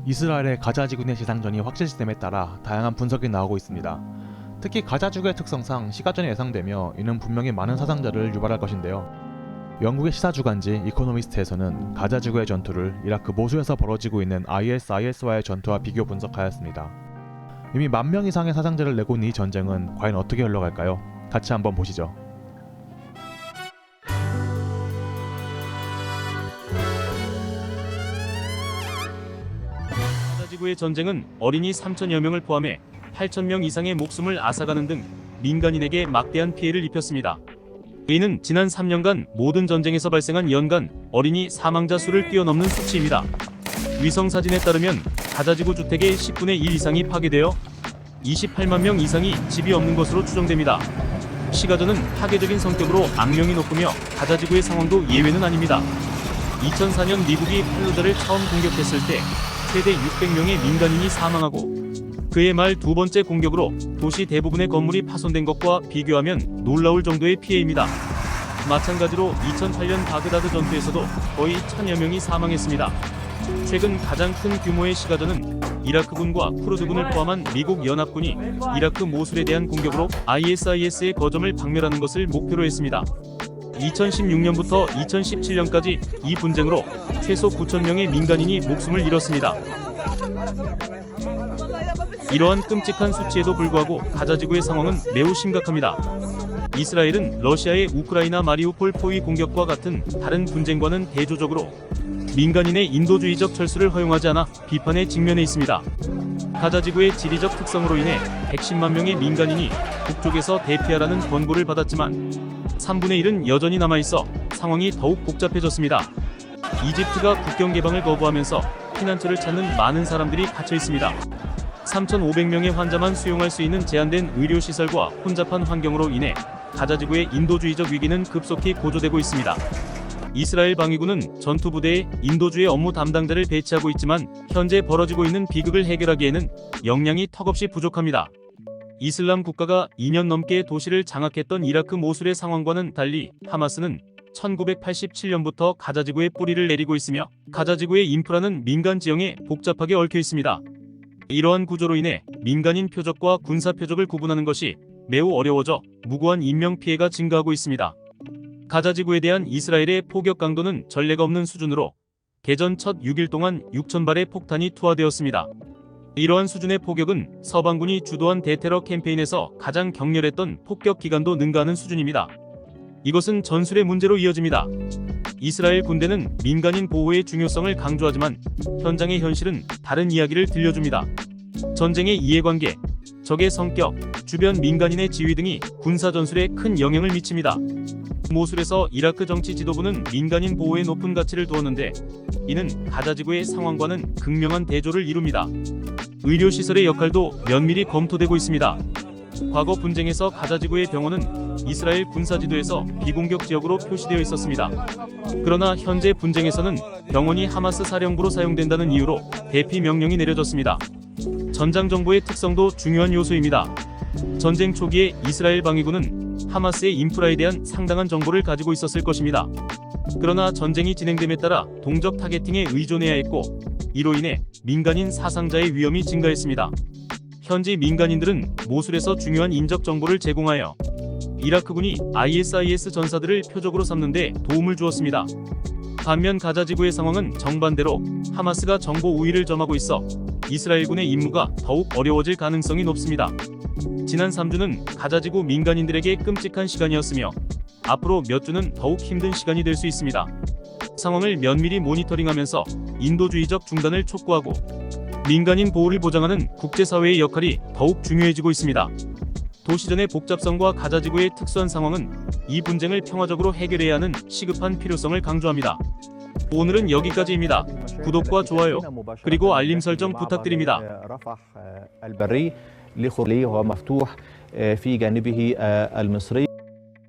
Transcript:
이스라엘의 가자 지구내 지상전이 확실시됨에 따라 다양한 분석이 나오고 있습니다. 특히 가자 지구의 특성상 시가전이 예상되며 이는 분명히 많은 사상자를 유발할 것인데요. 영국의 시사주간지 이코노미스트에서는 가자 지구의 전투를 이라크 모술에서 벌어지고 있는 ISIS와의 전투와 비교 분석하였습니다. 이미 10,000명 이상의 사상자를 내고 있는 이 전쟁은 과연 어떻게 흘러갈까요? 같이 한번 보시죠. 가자 지구의 전쟁은 어린이 3,000여 명을 포함해 8,000명 이상의 목숨을 앗아가는 등 민간인에게 막대한 피해를 입혔습니다. 이는 지난 3년간 모든 전쟁에서 발생한 연간 어린이 사망자 수를 뛰어넘는 수치입니다. 위성사진에 따르면 가자지구 주택의 10분의 1 이상이 파괴되어 28만 명 이상이 집이 없는 것으로 추정됩니다. 시가전은 파괴적인 성격으로 악명이 높으며 가자지구의 상황도 예외는 아닙니다. 2004년 미국이 팔루자를 처음 공격했을 때 최대 600명의 민간인이 사망하고 그해 말 두 번째 공격으로 도시 대부분의 건물이 파손된 것과 비교하면 놀라울 정도의 피해입니다. 마찬가지로 2008년 바그다드 전투에서도 거의 1,000여 명이 사망했습니다. 최근 가장 큰 규모의 시가전은 이라크군과 쿠르드군을 포함한 미국 연합군이 이라크 모술에 대한 공격으로 ISIS의 거점을 박멸하는 것을 목표로 했습니다. 2016년부터 2017년까지 이 분쟁으로 최소 9,000명의 민간인이 목숨을 잃었습니다. 이러한 끔찍한 수치에도 불구하고 가자지구의 상황은 매우 심각합니다. 이스라엘은 러시아의 우크라이나 마리우폴 포위 공격과 같은 다른 분쟁과는 대조적으로 민간인의 인도주의적 철수를 허용하지 않아 비판에 직면해 있습니다. 가자지구의 지리적 특성으로 인해 110만 명의 민간인이 북쪽에서 대피하라는 권고를 받았지만 3분의 1은 여전히 남아있어 상황이 더욱 복잡해졌습니다. 이집트가 국경 개방을 거부하면서 피난처를 찾는 많은 사람들이 갇혀 있습니다. 3,500명의 환자만 수용할 수 있는 제한된 의료시설과 혼잡한 환경으로 인해 가자지구의 인도주의적 위기는 급속히 고조되고 있습니다. 이스라엘 방위군은 전투부대에 인도주의 업무 담당자를 배치하고 있지만 현재 벌어지고 있는 비극을 해결하기에는 역량이 턱없이 부족합니다. 이슬람 국가가 2년 넘게 도시를 장악했던 이라크 모술의 상황과는 달리 하마스는 1987년부터 가자지구에 뿌리를 내리고 있으며 가자지구의 인프라는 민간 지형에 복잡하게 얽혀 있습니다. 이러한 구조로 인해 민간인 표적과 군사 표적을 구분하는 것이 매우 어려워져 무고한 인명피해가 증가하고 있습니다. 가자지구에 대한 이스라엘의 포격 강도는 전례가 없는 수준으로 개전 첫 6일 동안 6,000발의 폭탄이 투하되었습니다. 이러한 수준의 포격은 서방군이 주도한 대테러 캠페인에서 가장 격렬했던 폭격 기간도 능가하는 수준입니다. 이것은 전술의 문제로 이어집니다. 이스라엘 군대는 민간인 보호의 중요성을 강조하지만 현장의 현실은 다른 이야기를 들려줍니다. 전쟁의 이해관계, 적의 성격, 주변 민간인의 지위 등이 군사 전술에 큰 영향을 미칩니다. 모술에서 이라크 정치 지도부는 민간인 보호에 높은 가치를 두었는데 이는 가자지구의 상황과는 극명한 대조를 이룹니다. 의료시설의 역할도 면밀히 검토되고 있습니다. 과거 분쟁에서 가자지구의 병원은 이스라엘 군사지도에서 비공격 지역으로 표시되어 있었습니다. 그러나 현재 분쟁에서는 병원이 하마스 사령부로 사용된다는 이유로 대피 명령이 내려졌습니다. 전장 정보의 특성도 중요한 요소입니다. 전쟁 초기에 이스라엘 방위군은 하마스의 인프라에 대한 상당한 정보를 가지고 있었을 것입니다. 그러나 전쟁이 진행됨에 따라 동적 타겟팅에 의존해야 했고 이로 인해 민간인 사상자의 위험이 증가했습니다. 현지 민간인들은 모술에서 중요한 인적 정보를 제공하여 이라크군이 ISIS 전사들을 표적으로 삼는 데 도움을 주었습니다. 반면 가자지구의 상황은 정반대로 하마스가 정보 우위를 점하고 있어 이스라엘군의 임무가 더욱 어려워질 가능성이 높습니다. 지난 3주는 가자지구 민간인들에게 끔찍한 시간이었으며 앞으로 몇 주는 더욱 힘든 시간이 될 수 있습니다. 상황을 면밀히 모니터링하면서 인도주의적 중단을 촉구하고 민간인 보호를 보장하는 국제사회의 역할이 더욱 중요해지고 있습니다. 도시전의 복잡성과 가자지구의 특수한 상황은 이 분쟁을 평화적으로 해결해야 하는 시급한 필요성을 강조합니다. 오늘은 여기까지입니다. 구독과 좋아요 그리고 알림 설정 부탁드립니다. المفتوح في جانبه المصري